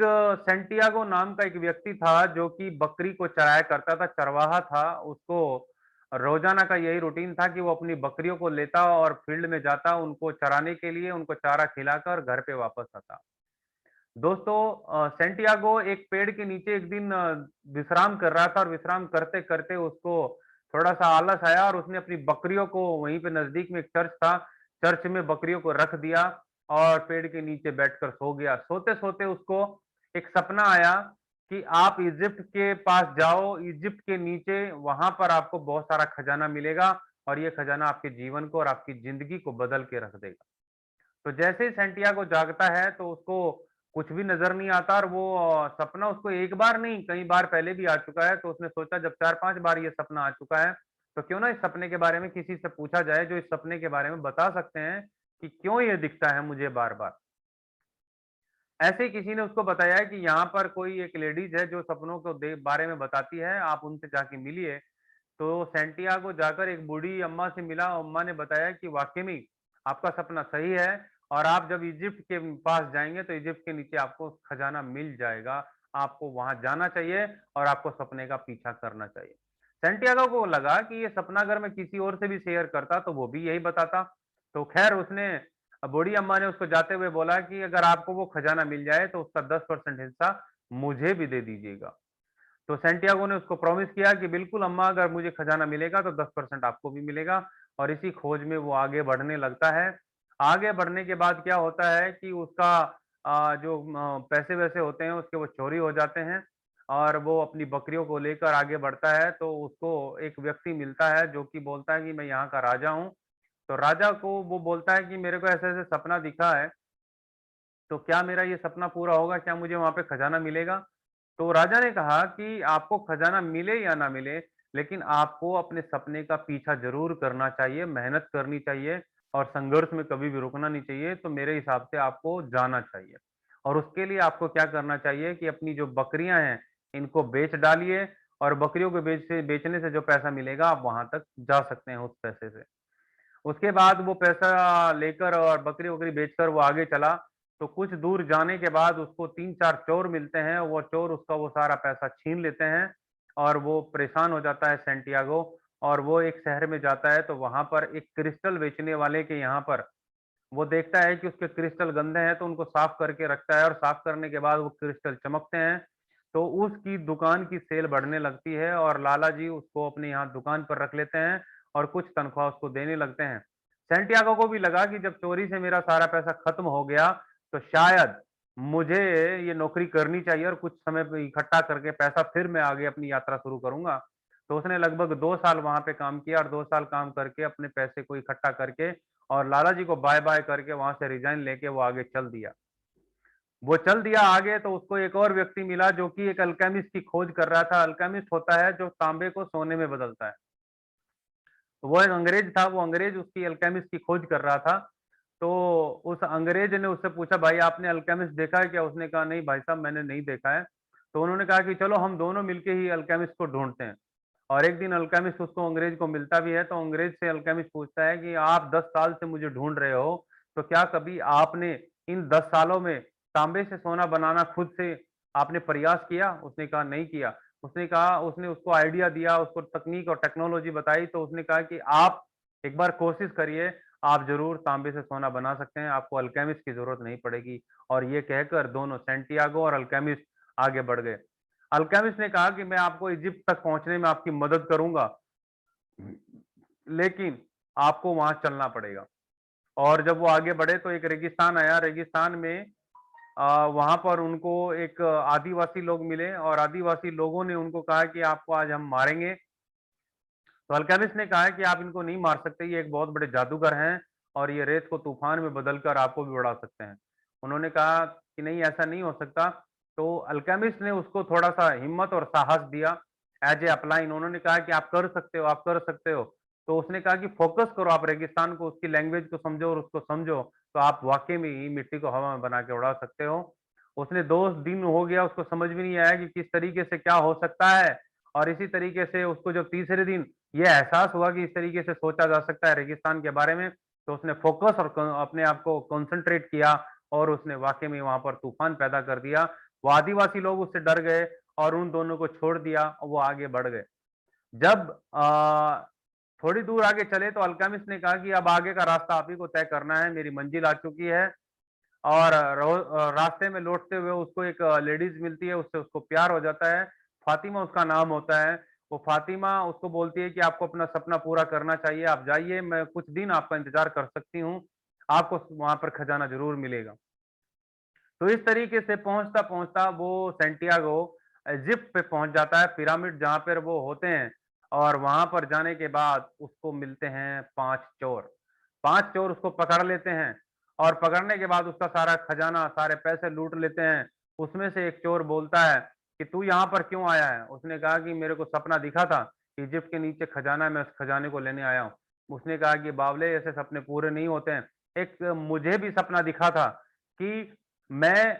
Santiago नाम का एक व्यक्ति था जो कि बकरी को चराया करता था, चरवाहा था। उसको रोजाना का यही रूटीन था कि वो अपनी बकरियों को लेता और फील्ड में जाता, उनको चराने के लिए, उनको चारा खिलाकर घर पे वापस आता। दोस्तों, सेंटियागो एक पेड़ के नीचे एक दिन विश्राम कर रहा था और विश्राम करते-करते उसको थोड़ा-सा आलस आया और उसने अपनी बकरियों को वहीं पे नज़दीक में एक चर्च था, चर्च में बकरियों को रख दिया और पेड़ के नीचे बैठकर सो गया। सोते-सोते उसको एक सपना आया कि आप इजिप्ट के पास जाओ, इजिप्ट के नीचे वहाँ पर आपको बहुत सारा खजाना मिलेगा और ये खजाना आपके जीवन को और आपकी ज़िंदगी को बदल के रख देगा। तो जैसे ही सेंटियागो जागता है तो उसको कुछ भी नज़र नहीं आता और वो सपना उसको एक बार नहीं कई बार पहले भी आ चुका है। तो उसने सोचा जब 4-5 बार ये सपना आ चुका है, तो क्यों ना इस सपने के बारे में किसी से पूछा जाए जो इस सपने के बारे में बता सकते हैं कि क्यों ये दिखता है मुझे बार-बार। ऐसे ही किसी ने उसको बताया है कि यहाँ पर कोई एक लेडीज़ है जो सपनों को दे बारे में बताती है, आप उनसे जाके मिलिए। तो सेंटियागो जाकर एक बूढ़ी अम्मा से मिला, अम्मा ने बताया कि वाक़ई में आपका सपना सही है और आप जब इजिप्ट के पास जाएँगे तो इजिप्ट के नीचे आपको खजाना मिल जाएगा। आपको वहाँ जाना चाहिए और आपको सपने का पीछा करना चाहिए। सेंटियागो को लगा कि ये सपना अगर मैं किसी और से भी शेयर करता तो वो भी यही बताता। तो ख़ैर उसने बूढ़ी अम्मा ने उसको जाते हुए बोला कि अगर आपको वो खजाना मिल जाए तो उसका 10% हिस्सा मुझे भी दे दीजिएगा। तो सेंटियागो ने उसको प्रॉमिस किया कि बिल्कुल अम्मा, अगर मुझे खजाना मिलेगा तो 10% आपको भी मिलेगा और इसी खोज में वो आगे बढ़ने लगता है। आगे बढ़ने के बाद क्या होता है कि उसका जो पैसे-वैसे होते हैं उसके वो चोरी हो जाते हैं और वो अपनी बकरियों को लेकर आगे बढ़ता है। तो उसको एक व्यक्ति मिलता है जो कि बोलता है कि मैं यहाँ का राजा हूँ। तो राजा को वो बोलता है कि मेरे को ऐसे-ऐसे सपना दिखा है, तो क्या मेरा ये सपना पूरा होगा? क्या मुझे वहाँ पे खजाना मिलेगा? तो राजा ने कहा कि आपको खजाना मिले या ना मिले, लेकिन आपको अपने सपने का पीछा ज़रूर करना चाहिए, मेहनत करनी चाहिए और संघर्ष में कभी भी रुकना नहीं चाहिए। तो मेरे हिसाब से आपको जाना चाहिए और उसके लिए आपको क्या करना चाहिए कि अपनी जो बकरियाँ हैं, इनको बेच डालिए और बकरियों को बेचने से जो पैसा मिलेगा, आप वहाँ तक जा सकते हैं उस पैसे से। उसके बाद वो पैसा लेकर और बकरी-वकरी बेचकर वो आगे चला, तो कुछ दूर जाने के बाद उसको 3-4 चोर मिलते हैं, वो चोर उसका वो सारा पैसा छीन लेते हैं और वो परेशान हो जाता है सेंटियागो और वो एक शहर में जाता है, तो वहाँ पर एक क्रिस्टल बेचने वाले के यहाँ पर वो देखता है कि उसके क्रिस्टल गंदे हैं, तो उनको साफ करके रखता है और साफ करने के बाद वो क्रिस्टल चमकते हैं, तो उसकी दुकान की सेल बढ़ने लगती है और लाला जी उसको अपने यहाँ दुकान पर रख लेते हैं और कुछ तनख्वाह उसको देने लगते हैं। सेंटियागो को भी लगा कि जब चोरी से मेरा सारा पैसा खत्म हो गया, तो शायद मुझे ये नौकरी करनी चाहिए और कुछ समय पे इकट्ठा करके पैसा फिर मैं आगे अपनी यात्रा शुरू करूँगा। तो उसने लगभग 2 साल वहाँ पे काम किया और 2 साल काम करके अपने पैसे को इकट्ठा करके और लाला जी को बाय-बाय करके वहाँ से रिज़ाइन लेके वो आगे चल दिया। वो चल दिया आगे तो उसको एक और व्यक्ति मिला जो कि एक अल्केमिस्ट की खोज कर रहा था। अल्केमिस्ट होता है जो तांबे को सोने में बदलता है। तो वो एक अंग्रेज था, वो अंग्रेज उसकी अल्केमिस्ट की खोज कर रहा था। तो उस अंग्रेज ने उससे पूछा, भाई आपने अल्केमिस्ट देखा है क्या? उसने कहा नहीं भाई साहब, मैंने नहीं देखा है। तो उन्होंने कहा कि चलो हम दोनों मिलके ही अल्केमिस्ट को ढूँढते हैं। और एक दिन अल्केमिस्ट उसको अंग्रेज को मिलता भी है, तो अंग्रेज से अल्केमिस्ट पूछता है कि आप 10 साल से मुझे ढूँढ रहे हो, तो क्या कभी आपने इन 10 सालों में तांबे से सोना बनाना खुद से आपने प्रयास किया? उसने कहा नहीं किया। उसने कहा, उसने उसको आइडिया दिया, उसको तकनीक और टेक्नोलॉजी बताई, तो उसने कहा कि आप एक बार कोशिश करिए, आप ज़रूर तांबे से सोना बना सकते हैं, आपको अल्केमिस्ट की ज़रूरत नहीं पड़ेगी। और ये कहकर दोनों सेंटियागो और अल्केमिस्ट आगे बढ़ गए। अल्केमिस्ट ने कहा कि मैं आपको इजिप्ट तक पहुँचने में आपकी मदद करूँगा, लेकिन आपको वहाँ चलना पड़ेगा। और जब वो आगे बढ़े तो एक रेगिस्तान आया, रेगिस्तान में वहाँ पर उनको एक आदिवासी लोग मिले और आदिवासी लोगों ने उनको कहा कि आपको आज हम मारेंगे। तो अल्केमिस्ट ने कहा है कि आप इनको नहीं मार सकते, ये एक बहुत बड़े जादूगर हैं और ये रेत को तूफान में बदलकर आपको भी उड़ा सकते हैं। उन्होंने कहा कि नहीं, ऐसा नहीं हो सकता। तो अल्केमिस्ट ने उसको थोड़ा-सा हिम्मत और साहस दिया एज़ ए अपलाइन। उन्होंने कहा कि आप कर सकते हो, आप कर सकते हो। तो उसने कहा कि फ़ोकस करो आप रेगिस्तान को, उसकी लैंग्वेज को समझो और उसको समझो, तो आप वाक़ई में ही मिट्टी को हवा में बना के उड़ा सकते हो। उसने 2 दिन हो गया, उसको समझ भी नहीं आया कि किस तरीके से क्या हो सकता है और इसी तरीके से उसको जब तीसरे दिन ये एहसास हुआ कि इस तरीके से सोचा जा सकता है रेगिस्तान के बारे में, तो उसने फ़ोकस और क अपने आप को कॉन्संट्रेट किया और उसने वाक़ई में वहाँ पर तूफ़ान पैदा कर दिया। वो आदिवासी लोग उससे डर गए और उन दोनों को छोड़ दिया और वो आगे बढ़ गए। जब थोड़ी दूर आगे चले तो अल्केमिस्ट ने कहा कि अब आगे का रास्ता आप ही को तय करना है, मेरी मंजिल आ चुकी है। और रास्ते में लौटते हुए उसको एक लेडीज मिलती है, उससे उसको प्यार हो जाता है। फातिमा उसका नाम होता है। वो फातिमा उसको बोलती है कि आपको अपना सपना पूरा करना चाहिए, आप जाइए, मैं कुछ दिन आपका इंतजार कर सकती हूँ, आपको वहां पर खजाना जरूर मिलेगा। तो इस तरीके से पहुंचता पहुंचता वो सेंटियागो इजिप्ट पे पहुंच जाता है, पिरामिड जहां पर वो होते हैं। और वहां पर जाने के बाद उसको मिलते हैं 5 चोर। 5 चोर उसको पकड़ लेते हैं और पकड़ने के बाद उसका सारा खजाना, सारे पैसे लूट लेते हैं। उसमें से एक चोर बोलता है कि तू यहाँ पर क्यों आया है? उसने कहा कि मेरे को सपना दिखा था, इजिप्ट के नीचे खजाना है, मैं उस खजाने को लेने आया हूँ। उसने कहा कि बावले, ऐसे सपने पूरे नहीं होते हैं। एक मुझे भी सपना दिखा था कि मैं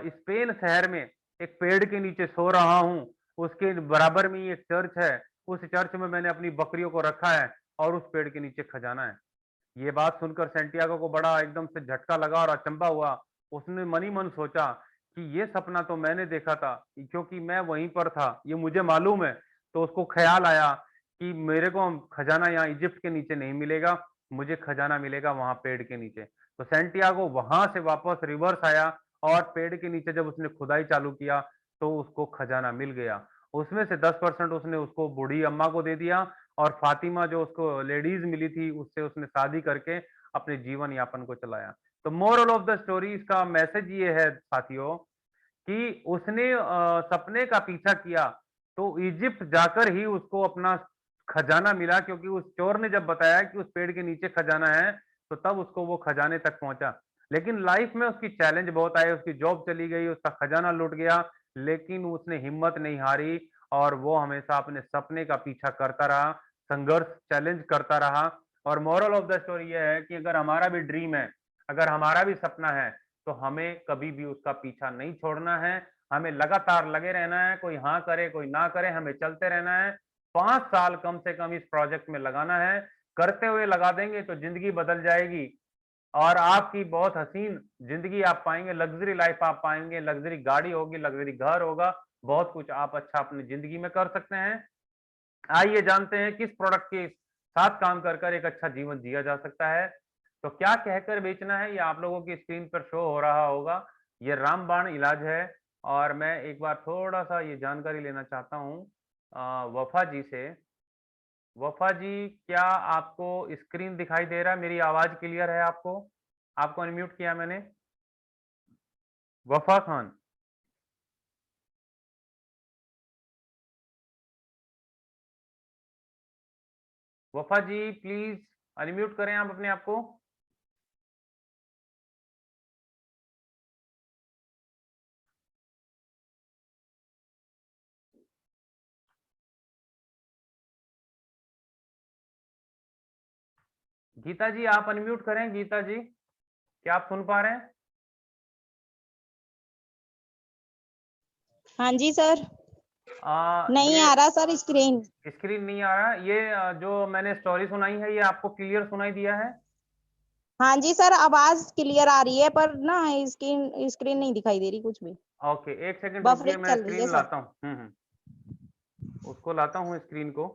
स्पेन शहर में एक पेड़ के नीचे सो रहा हूँ, उसके बराबर में ही एक चर्च है, उस चर्च में मैंने अपनी बकरियों को रखा है और उस पेड़ के नीचे खजाना है। ये बात सुनकर सैंटियागो को बड़ा एकदम से झटका लगा और अचंभा हुआ। उसने मन ही मन सोचा कि ये सपना तो मैंने देखा था, क्योंकि मैं वहीं पर था, ये मुझे मालूम है। तो उसको ख्याल आया कि मेरे को खजाना यहाँ इजिप्ट के नीचे नहीं मिलेगा, मुझे खजाना मिलेगा वहां पेड़ के नीचे। तो सैंटियागो वहां से वापस रिवर्स आया और पेड़ के नीचे जब उसने खुदाई चालू किया तो उसको खजाना मिल गया। उसमें से 10% उसने उसको बूढ़ी अम्मा को दे दिया और फातिमा जो उसको लेडीज मिली थी उससे उसने शादी करके अपने जीवन यापन को चलाया। तो मोरल ऑफ द स्टोरी, इसका मैसेज ये है साथियों कि उसने सपने का पीछा किया तो इजिप्ट जाकर ही उसको अपना खजाना मिला, क्योंकि उस चोर ने जब बताया कि उस पेड़ के नीचे खजाना है तो तब उसको वो खजाने तक पहुंचा। लेकिन लाइफ में उसकी चैलेंज बहुत आए, उसकी जॉब चली गई, उसका खजाना लूट गया, लेकिन उसने हिम्मत नहीं हारी और वो हमेशा अपने सपने का पीछा करता रहा, संघर्ष चैलेंज करता रहा। और मोरल ऑफ द स्टोरी ये है कि अगर हमारा भी ड्रीम है, अगर हमारा भी सपना है, तो हमें कभी भी उसका पीछा नहीं छोड़ना है। हमें लगातार लगे रहना है, कोई हाँ करे कोई ना करे, हमें चलते रहना है। 5 साल कम से कम इस प्रोजेक्ट में लगाना है। करते हुए लगा देंगे तो जिंदगी बदल जाएगी और आपकी बहुत हसीन जिंदगी आप पाएंगे, लग्जरी लाइफ आप पाएंगे, लग्जरी गाड़ी होगी, लग्जरी घर होगा, बहुत कुछ आप अच्छा अपनी जिंदगी में कर सकते हैं। आइए जानते हैं किस प्रोडक्ट के साथ काम कर कर एक अच्छा जीवन जिया जा सकता है। तो क्या कहकर बेचना है, ये आप लोगों की स्क्रीन पर शो हो रहा होगा। ये रामबाण इलाज है। और मैं एक बार थोड़ा सा ये जानकारी लेना चाहता हूँ वफा जी से। वफा जी, क्या आपको स्क्रीन दिखाई दे रहा है? मेरी आवाज क्लियर है आपको? आपको अनम्यूट किया मैंने। वफा खान। वफा जी प्लीज अनम्यूट करें आप अपने आप को। गीता जी आप अनम्यूट करें, गीता जी क्या आप सुन पा रहे हैं? हाँ जी सर, नहीं ये आ रहा सर स्क्रीन। स्क्रीन नहीं आ रहा। ये जो मैंने स्टोरी सुनाई है ये आपको क्लियर सुनाई दिया है? हाँ जी सर, आवाज क्लियर आ रही है पर ना स्क्रीन स्क्रीन नहीं दिखाई दे रही कुछ भी। ओके, एक सेकंड रुकिए, बफरिंग मैं चल रही है स्क्रीन सर। लाता हूँ। उसको लाता हूँ स्क्रीन को,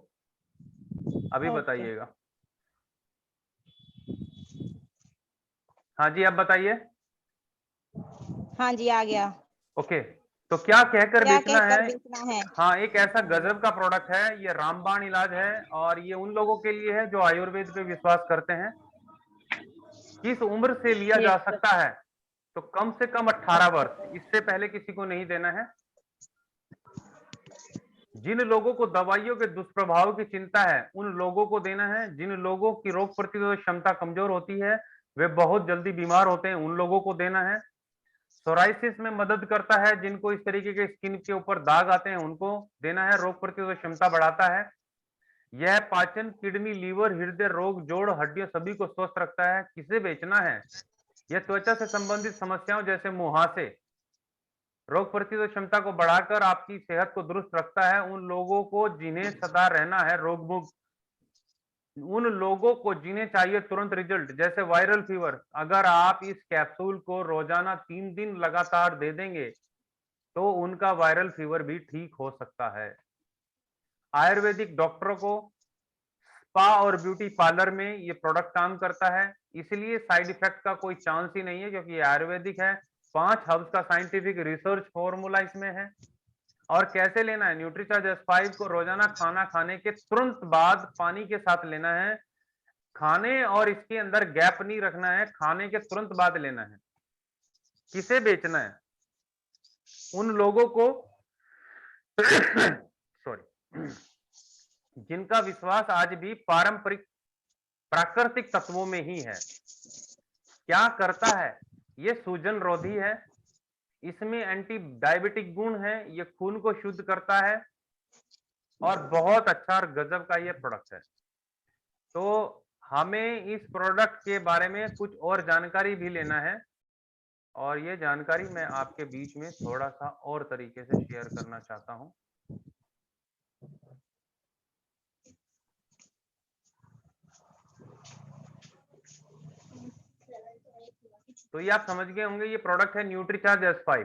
अभी ओके। बताइएगा। हाँ जी, अब बताइए। हाँ जी आ गया। ओके, तो क्या कहकर क्या बेचना कहकर है? बेचना है? हाँ, एक ऐसा गजब का प्रोडक्ट है, ये रामबाण इलाज है और ये उन लोगों के लिए है जो आयुर्वेद पे विश्वास करते हैं। किस उम्र से लिया जा ठीक सर। सकता है? तो कम से कम 18 वर्ष, इससे पहले किसी को नहीं देना है। जिन लोगों को दवाइयों के दुष्प्रभाव की चिंता है उन लोगों को देना है। जिन लोगों की रोग प्रतिरोधक क्षमता कमजोर होती है, वे बहुत जल्दी बीमार होते हैं, उन लोगों को देना है। सोराइसिस में मदद करता है, जिनको इस तरीके के स्किन के ऊपर दाग आते हैं उनको देना है, रोग प्रतिरोधक क्षमता बढ़ाता है। यह पाचन, किडनी, लीवर, हृदय रोग, जोड़, हड्डियों सभी को स्वस्थ रखता है। किसे बेचना है? यह त्वचा से संबंधित समस्याओं जैसे मुहासे, रोग प्रतिरोधक क्षमता को बढ़ाकर आपकी सेहत को दुरुस्त रखता है। उन लोगों को जिन्हें सदा रहना है रोग मुक्त, उन लोगों को जिन्हें चाहिए तुरंत रिजल्ट, जैसे वायरल फीवर। अगर आप इस कैप्सूल को रोजाना 3 दिन लगातार दे देंगे तो उनका वायरल फीवर भी ठीक हो सकता है। आयुर्वेदिक डॉक्टरों को स्पा और ब्यूटी पार्लर में ये प्रोडक्ट काम करता है, इसलिए साइड इफेक्ट का कोई चांस ही नहीं है क्योंकि ये आयुर्वेदिक है। 5 हर्ब्स का साइंटिफिक रिसर्च फॉर्मूला इसमें है। और कैसे लेना है? न्यूट्रीचार्ज S5 को रोजाना खाना खाने के तुरंत बाद पानी के साथ लेना है। खाने और इसके अंदर गैप नहीं रखना है, खाने के तुरंत बाद लेना है। किसे बेचना है? उन लोगों को सॉरी, जिनका विश्वास आज भी पारंपरिक प्राकृतिक तत्वों में ही है। क्या करता है? ये सूजन रोधी है, इसमें एंटी डायबिटिक गुण है, ये खून को शुद्ध करता है और बहुत अच्छा और गजब का ये प्रोडक्ट है। तो हमें इस प्रोडक्ट के बारे में कुछ और जानकारी भी लेना है और ये जानकारी मैं आपके बीच में थोड़ा-सा और तरीके से शेयर करना चाहता हूँ। तो ये आप समझ गए होंगे, ये प्रोडक्ट है न्यूट्रीचार्ज S5।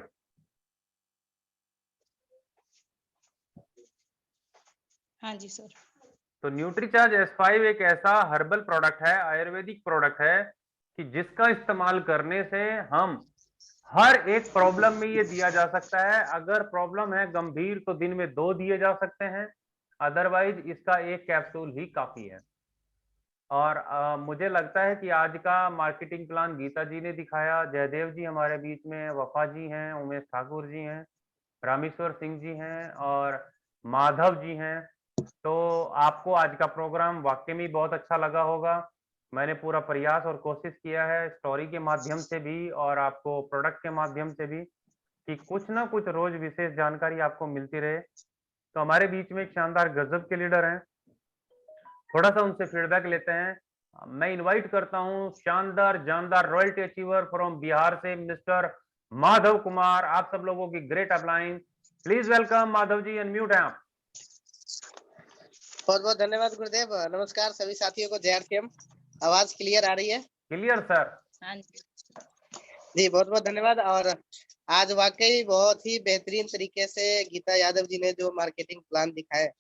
हाँ जी सर। तो न्यूट्रीचार्ज S5 एक ऐसा हर्बल प्रोडक्ट है, आयुर्वेदिक प्रोडक्ट है कि जिसका इस्तेमाल करने से हम हर एक प्रॉब्लम में ये दिया जा सकता है। अगर प्रॉब्लम है गंभीर तो दिन में 2 दिए जा सकते हैं, अदरवाइज इसका 1 कैप्सूल ही काफ़ी है। और मुझे लगता है कि आज का मार्केटिंग प्लान गीता जी ने दिखाया, जयदेव जी हमारे बीच में, वफा जी हैं, उमेश ठाकुर जी हैं, रामेश्वर सिंह जी हैं और माधव जी हैं। तो आपको आज का प्रोग्राम वाक़ई में बहुत अच्छा लगा होगा। मैंने पूरा प्रयास और कोशिश किया है स्टोरी के माध्यम से भी और आपको प्रोडक्ट के माध्यम से भी कि कुछ ना कुछ रोज़ विशेष जानकारी आपको मिलती रहे। तो हमारे बीच में एक शानदार गज़ब के लीडर हैं, थोड़ा-सा उनसे फीडबैक लेते हैं। मैं इनवाइट करता हूँ शानदार, जानदार रॉयल्टी अचीवर फ्रॉम बिहार से मिस्टर माधव कुमार। आप सब लोगों की great upline. Please welcome Madhav ji, unmute हैं आप। बहुत बहुत धन्यवाद गुरुदेव। नमस्कार सभी साथियों को, जय आरकेएम। आवाज क्लियर आ रही है? Clear sir. हाँ जी। जी बहुत बहुत धन्यवाद। और आज वाकई बहुत ही बेहतरीन तरीके से गीता यादव जी ने जो मार्केटिंग प्लान दिखाया,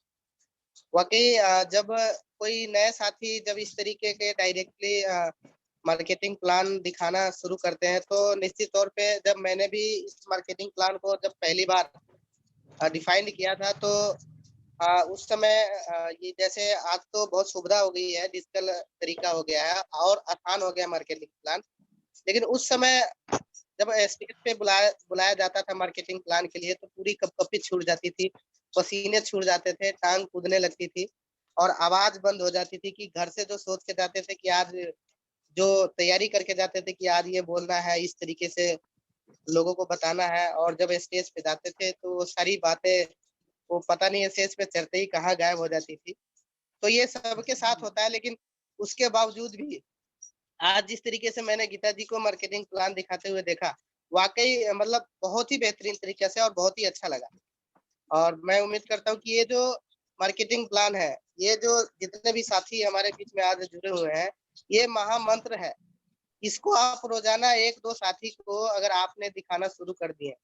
वाकई जब कोई नए साथी जब इस तरीके के डायरेक्टली मार्केटिंग प्लान दिखाना शुरू करते हैं तो निश्चित तौर पे जब मैंने भी इस मार्केटिंग प्लान को जब पहली बार डिफाइन किया था तो उस समय ये जैसे आज तो बहुत सुविधा हो गई है, डिजिटल तरीका हो गया है और आसान हो गया मार्केटिंग प्लान। लेकिन उस समय जब स्टेज पे बुलाया बुलाया जाता था मार्केटिंग प्लान के लिए तो पूरी कँपकँपी छूट जाती थी, पसीने छूट जाते थे, टाँग कूदने लगती थी और आवाज़ बंद हो जाती थी कि घर से जो सोच के जाते थे कि आज जो तैयारी करके जाते थे कि आज ये बोलना है, इस तरीके से लोगों को बताना है और जब स्टेज पे जाते थे तो वो सारी बातें वो पता नहीं स्टेज पे चढ़ते ही कहाँ गायब हो जाती थी। तो ये सबके साथ होता है, लेकिन उसके बावजूद भी आज जिस तरीके से मैंने गीता जी को मार्केटिंग प्लान दिखाते हुए देखा, वाक़ई मतलब बहुत ही बेहतरीन तरीके से और बहुत ही अच्छा लगा। और मैं उम्मीद करता हूँ कि ये जो मार्केटिंग प्लान है, ये जो जितने भी साथी हमारे बीच में आज जुड़े हुए हैं, ये महामंत्र है। इसको आप रोज़ाना 1-2 साथी को अगर आपने दिखाना शुरू कर दिए,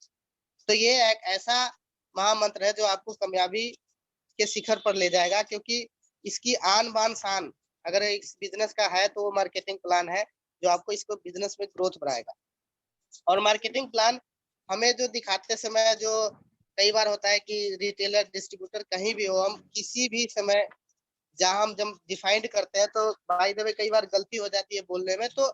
तो ये एक ऐसा महामंत्र है जो आपको कामयाबी के शिखर पर ले जाएगा, क्योंकि इसकी आन बान शान अगर इस बिज़नेस का है तो वो मार्केटिंग प्लान है, जो आपको इसको बिज़नेस में ग्रोथ बढ़ाएगा। और मार्केटिंग प्लान हमें जो दिखाते समय जो कई बार होता है कि रिटेलर, डिस्ट्रीब्यूटर कहीं भी हो, हम किसी भी समय जहाँ हम जब डिफाइंड करते हैं तो बाय द वे कई बार गलती हो जाती है बोलने में, तो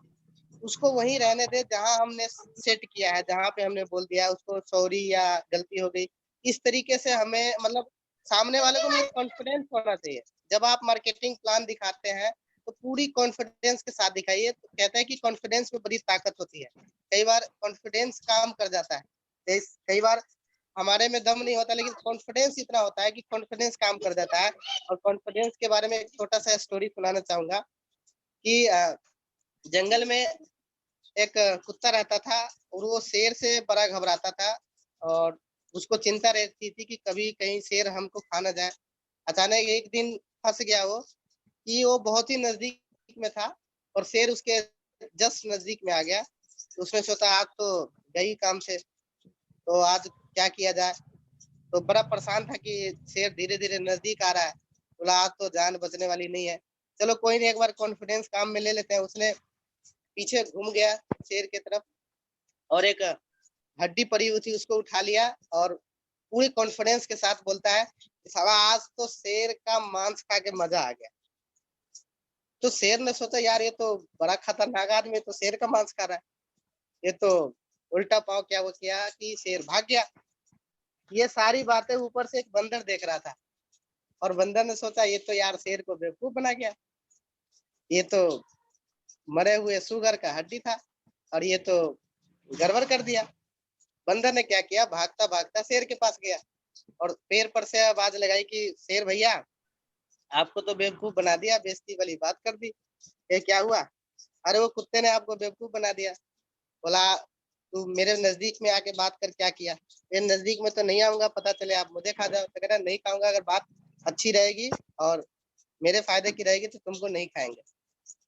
उसको वहीं रहने दें जहाँ हमने सेट किया है, जहाँ पे हमने बोल दिया है उसको सॉरी या गलती हो गई। इस तरीके से हमें मतलब सामने वाले को भी कॉन्फिडेंस होना चाहिए। जब आप मार्केटिंग प्लान दिखाते हैं, तो पूरी कॉन्फिडेंस के साथ दिखाइए। तो कहते हैं कि कॉन्फिडेंस में बड़ी ताकत होती है। कई बार कॉन्फिडेंस काम कर जाता है। कई बार हमारे में दम नहीं होता, लेकिन कॉन्फिडेंस इतना होता है कि कॉन्फिडेंस काम कर जाता है। और कॉन्फिडेंस के बारे में एक छोटा-सा स्टोरी सुनाना चाहूँगा कि जंगल में एक कुत्ता रहता था और वो शेर से बड़ा घबराता था और उसको चिंता रहती थी कि कभी कहीं शेर हमको खा ना जाए। अचानक एक दिन फँस गया वो कि वो बहुत ही नज़दीक में था और शेर उसके जस्ट नज़दीक में आ गया। तो उसने सोचा आज तो गई काम से, तो आज क्या किया जाए। तो बड़ा परेशान था कि शेर धीरे-धीरे नज़दीक आ रहा है। बोला आज तो जान बचने वाली नहीं है। चलो कोई नहीं, एक बार कॉन्फिडेंस काम में ले लेते हैं। उसने पीछे घूम गया शेर की तरफ और एक हड्डी पड़ी हुई थी उसको उठा लिया और पूरे कॉन्फिडेंस के साथ बोलता है कि साला आज तो शेर का मांस खा के मजा आ गया। तो शेर ने सोचा यार ये तो बड़ा खतरनाक आदमी है, तो शेर का मांस खा रहा है। ये तो उल्टा पाव क्या वो किया कि शेर भाग गया। ये सारी बातें ऊपर से एक बंदर देख रहा था और बंदर ने सोचा ये तो यार शेर को बेवकूफ बना गया। ये तो मरे हुए सुगर का हड्डी था और ये तो गड़बड़ कर दिया। बंदर ने क्या किया, भागता भागता शेर के पास गया और पैर पर से आवाज लगाई कि शेर भैया आपको तो बेवकूफ बना दिया, बेइज्जती वाली बात कर दी। ये क्या हुआ? अरे वो कुत्ते ने आपको बेवकूफ बना दिया। बोला तू मेरे नजदीक में आके बात कर क्या किया? ये नजदीक में तो नहीं आऊंगा, पता चले आप मुझे खा जाओ। तो कह रहा नहीं खाऊंगा, अगर बात अच्छी रहेगी और मेरे फायदे की रहेगी तो तुमको नहीं खाएंगे।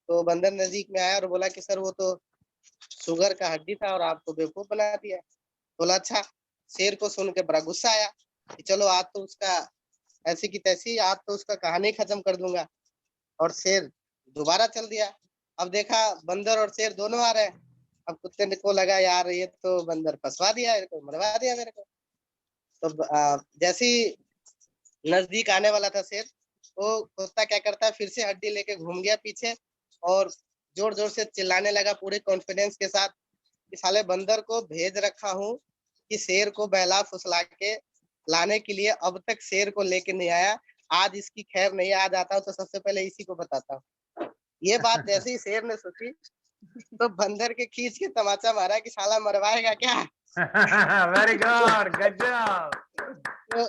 तो बंदर नजदीक में आया और बोला कि सर वो तो शुगर का हड्डी था और आपको बेवकूफ बना दिया। बोला अच्छा। शेर को सुन के बड़ा गुस्सा आया कि चलो आज तो उसका ऐसी की तैसी, आज तो उसका कहानी खत्म कर दूंगा। और शेर दोबारा चल दिया। अब देखा बंदर और शेर दोनों आ रहे हैं। अब कुत्ते को लगा यार ये तो बंदर फंसवा दिया, मेरे को मरवा दिया मेरे को। तो जैसे ही नजदीक आने वाला था शेर, वो कुत्ता क्या करता है फिर से हड्डी लेके घूम गया पीछे और जोर जोर से चिल्लाने लगा पूरे कॉन्फिडेंस के साथ कि साले बंदर को भेज रखा हूँ कि शेर को बहला फुसला के लाने के लिए, अब तक शेर को लेके नहीं आया। आज इसकी खैर नहीं, आज आता हूँ तो सबसे पहले इसी को बताता हूँ। ये बात जैसे ही शेर ने सोची तो बंदर के खींच के तमाचा मारा कि साला मरवाएगा क्या। वेरी गुड, गजब। तो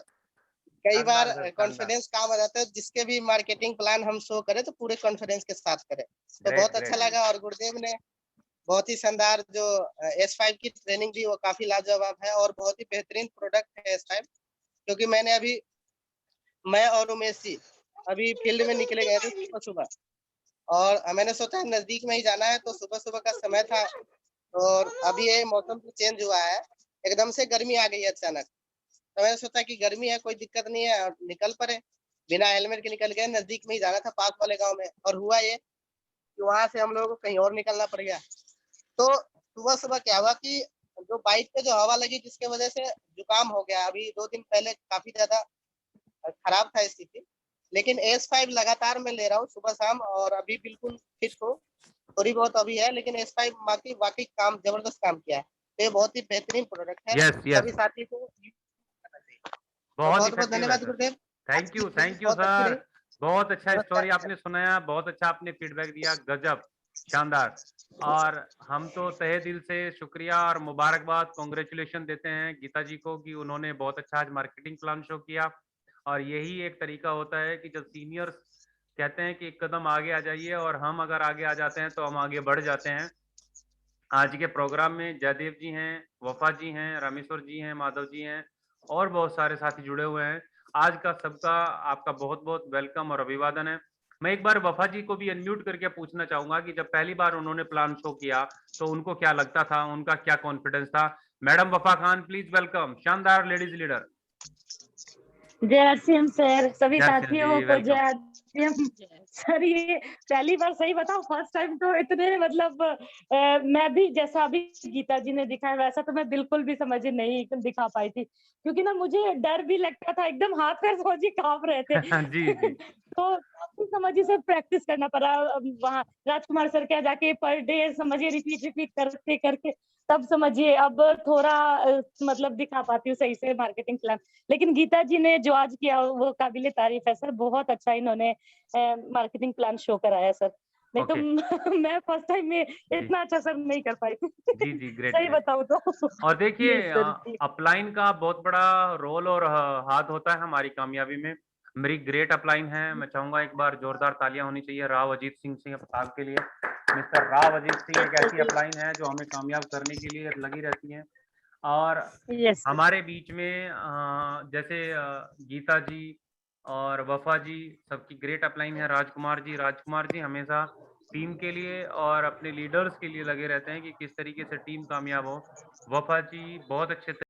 कई बार शानदार सर, शानदार। कॉन्फिडेंस काम आ जाता है, जिसके भी मार्केटिंग प्लान हम शो करें तो पूरे कॉन्फिडेंस के साथ करें। तो ग्रेट, बहुत अच्छा ग्रेट। लगा और गुरुदेव ने बहुत ही शानदार जो S5 की ट्रेनिंग दी वो काफी लाजवाब है और बहुत ही बेहतरीन प्रोडक्ट है S5। क्योंकि मैंने अभी मैं और उमेश जी अभी फील्ड में निकले गए थे सुबह सुबह और मैंने सोचा नजदीक में ही जाना है, तो सुबह सुबह का समय था और अभी ये मौसम भी चेंज हुआ है, एकदम से गर्मी आ गई है अचानक। तो मैंने सोचा कि गर्मी है कोई दिक्कत नहीं है और निकल पड़े। बिना हेलमेट के निकल गए, नजदीक में ही जाना था पास वाले गांव में। और हुआ ये कि वहां से हम लोगों को कहीं और निकलना पड़ गया। तो सुबह सुबह क्या हुआ कि जो बाइक पे जो हवा लगी जिसके वजह से जुकाम हो गया। अभी 2 दिन पहले काफी ज्यादा खराब था स्थिति, लेकिन S5 लगातार मैं ले रहा हूँ सुबह शाम और अभी बिल्कुल फिट हूँ। थोड़ी बहुत अभी है लेकिन S5 वाकई वाकई काम जबरदस्त काम किया है। तो ये बहुत ही बेहतरीन प्रोडक्ट है, यस, सभी यस। साथी को यूज करना चाहिए। तो बहुत बहुत बहुत इफेक्टिव है धन्यवाद सर। गुरुदेव। आज की ट्रेनिंग थैंक यू बहुत अच्छी सर। रही। बहुत अच्छा नमस्कार। स्टोरी आपने सुनाया, बहुत अच्छा आपने फीडबैक दिया, गजब, शानदार। और हम तो तहे दिल से शुक्रिया और मुबारकबाद, कांग्रेचुलेशन देते हैं गीता जी को कि उन्होंने बहुत अच्छा आज मार्केटिंग प्लान शो किया। और यही एक तरीका होता है कि जब सीनियर्स कहते हैं कि एक कदम आगे आ जाइए और हम अगर आगे आ जाते हैं तो हम आगे बढ़ जाते हैं। आज के प्रोग्राम में जयदेव जी हैं, वफा जी हैं, रामेश्वर जी हैं, माधव जी हैं और बहुत सारे साथी जुड़े हुए हैं। आज का सबका आपका बहुत-बहुत वेलकम और अभिवादन है। मैं एक बार वफा जी को भी अनम्यूट करके पूछना चाहूँगा कि जब पहली बार उन्होंने प्लान शो किया, तो उनको क्या लगता था? उनका क्या कॉन्फिडेंस था? मैडम वफा खान प्लीज़ वेलकम, शानदार लेडीज़ लीडर। जय आरसीएम सर, सभी जय श्री साथियों जी, को जय वेलकम। आरसीएम। सर ये पहली बार, सही बताऊं, फर्स्ट टाइम तो इतने मतलब मैं भी जैसा अभी गीता जी ने दिखाया वैसा तो मैं बिल्कुल भी समझ नहीं दिखा पाई थी, क्योंकि ना मुझे डर भी लगता था, एकदम हाथ पैर समझिए कांप रहे थे। जी, जी। तो काफी समझिए सर प्रैक्टिस करना पड़ा वहाँ राजकुमार सर क्या जाके पर डे समझिए रिपीट करते करके तब समझिए अब थोड़ा मतलब दिखा पाती हूँ सही से मार्केटिंग प्लान। लेकिन गीता जी ने जो आज किया वो काबिले तारीफ है सर, बहुत अच्छा इन्होंने मार्केटिंग प्लान शो कराया सर। नहीं तो ओके। मैं फर्स्ट टाइम में जी। इतना अच्छा सर नहीं कर पाई थी। जी, जी, ग्रेट, सही ग्रेट। बताऊं तो। और देखिए यस सर जी। अपलाइन का बहुत बड़ा रोल और हाथ होता है हमारी कामयाबी में। मेरी ग्रेट अपलाइन है, मैं चाहूँगा एक बार जोरदार तालियाँ होनी चाहिए राव अजीत सिंह साहब के लिए। मिस्टर राव अजीत सिंह यस एक सर ऐसी जी। अपलाइन है जो हमें कामयाब करने के लिए लगी रहती हैं। और यस सर। हमारे बीच में जैसे गीता जी और वफा जी सबकी ग्रेट अपलाइन है। राजकुमार जी हमेशा टीम के लिए और अपने लीडर्स के लिए लगे रहते हैं कि किस तरीके से टीम कामयाब हो। वफा जी बहुत अच्छे